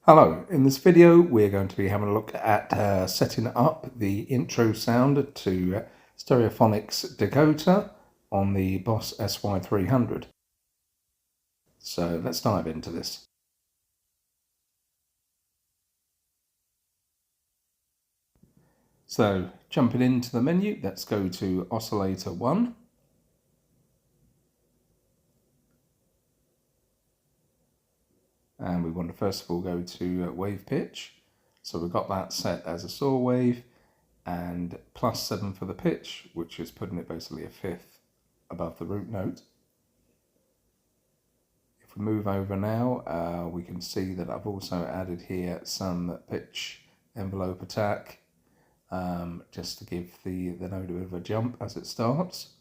Hello, in this video we're going to be having a look at setting up the intro sound to Stereophonics Dakota on the Boss SY-300. So let's dive into this. So jumping into the menu, let's go to Oscillator 1. And we want to first of all go to wave pitch. So we've got that set as a saw wave and +7 for the pitch, which is putting it basically a fifth above the root note. If we move over now, we can see that I've also added here some pitch envelope attack, just to give the note a bit of a jump as it starts.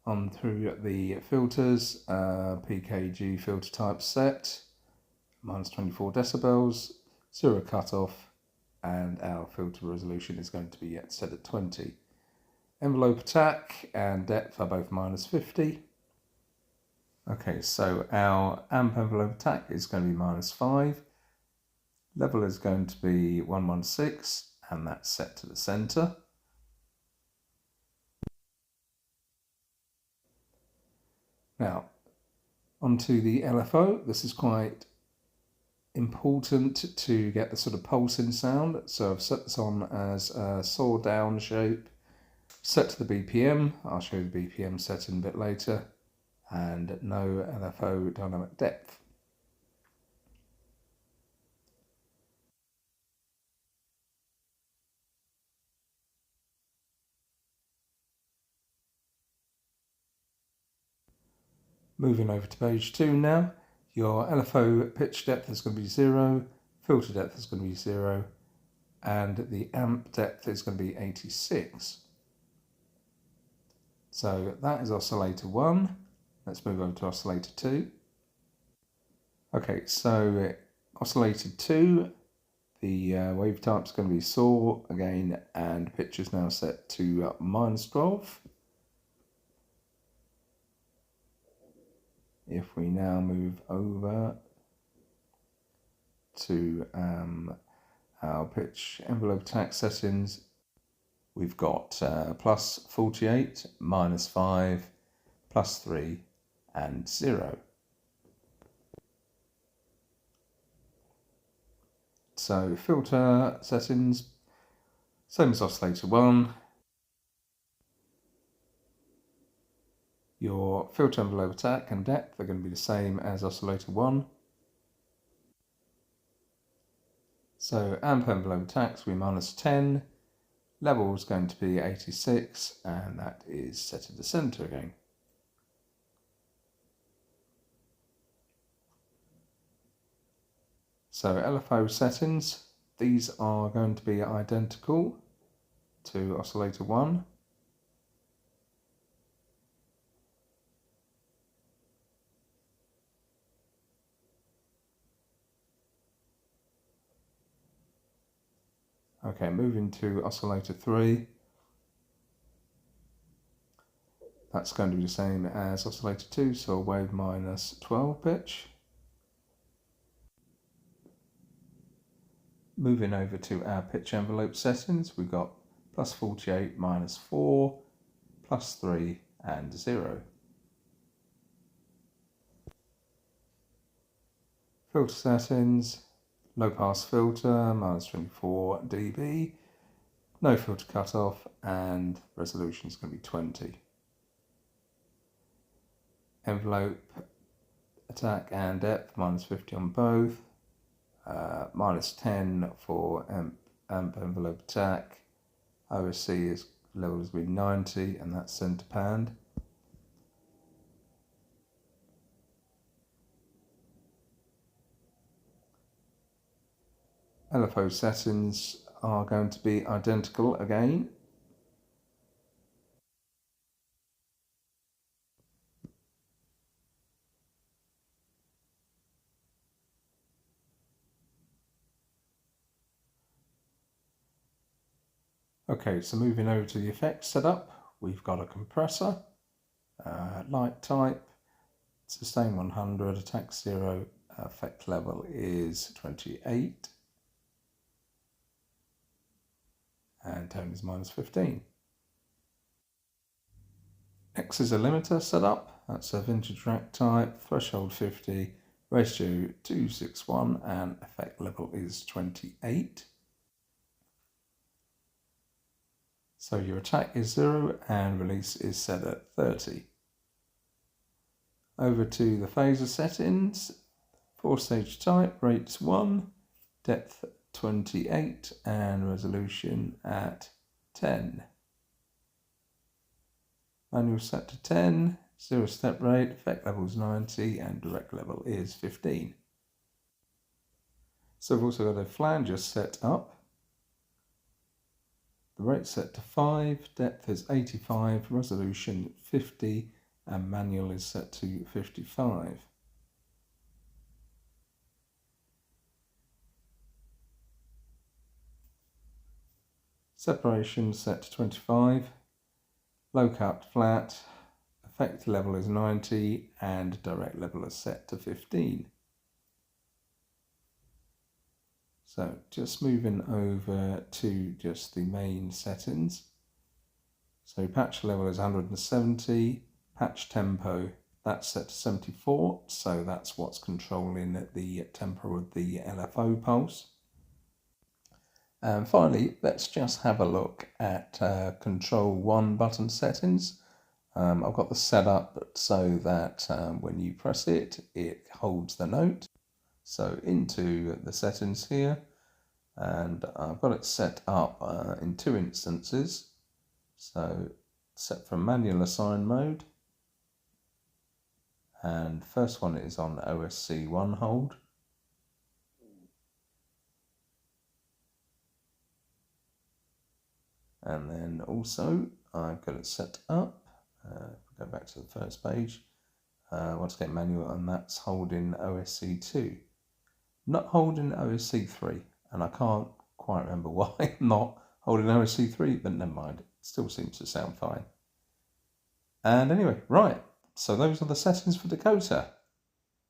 On through the filters, PKG filter type set, -24 decibels, 0 cutoff, and our filter resolution is going to be set at 20. Envelope attack and depth are both -50. Okay, so our amp envelope attack is going to be -5. Level is going to be 116, and that's set to the center. Now, onto the LFO. This is quite important to get the sort of pulsing sound. So I've set this on as a saw down shape, set to the BPM. I'll show you the BPM setting a bit later, and no LFO dynamic depth. Moving over to page 2 now, your LFO pitch depth is going to be 0, filter depth is going to be 0, and the amp depth is going to be 86. So that is oscillator 1. Let's move over to oscillator 2. Okay, so oscillator 2, the wave type is going to be saw again, and pitch is now set to -12. If we now move over to our pitch envelope attack settings, we've got +48, -5, +3, and 0. So filter settings, same as oscillator 1. Your filter envelope attack and depth are going to be the same as oscillator 1. So amp envelope attacks will be -10, level is going to be 86, and that is set to the center again. So LFO settings, these are going to be identical to oscillator 1. Okay, moving to oscillator 3. That's going to be the same as oscillator 2, so a wave -12 pitch. Moving over to our pitch envelope settings, we've got +48, -4, +3, and 0. Filter settings, low pass filter, -24 dB, no filter cutoff, and resolution is going to be 20. Envelope attack and depth, -50 on both, -10 for amp envelope attack. OSC is level is going to be 90, and that's center panned. LFO settings are going to be identical again. Okay, so moving over to the effects setup, we've got a compressor. Light type, sustain 100, attack 0, effect level is 28, and tone is -15. Next is a limiter setup. That's a vintage rack type, threshold 50, ratio 261, and effect level is 28. So your attack is 0 and release is set at 30. Over to the phaser settings. 4-stage type, rates 1, depth 28, and resolution at 10. Manual set to 10, 0 step rate, effect level is 90, and direct level is 15. So we've also got a flanger set up. The rate set to 5, depth is 85, resolution 50, and manual is set to 55. Separation set to 25, low cut flat, effect level is 90, and direct level is set to 15. So just moving over to just the main settings. So patch level is 170, patch tempo, that's set to 74, so that's what's controlling the tempo of the LFO pulse. And finally, let's just have a look at Control 1 button settings. I've got this set up so that when you press it, it holds the note. So into the settings here, and I've got it set up in 2 instances. So set for manual assign mode, and first one is on OSC 1 hold. And then also I've got it set up, go back to the first page, once again manual, and that's holding OSC 2. Not holding OSC 3, and I can't quite remember why I'm not holding OSC 3, but never mind, it still seems to sound fine. And anyway, right, so those are the settings for Dakota.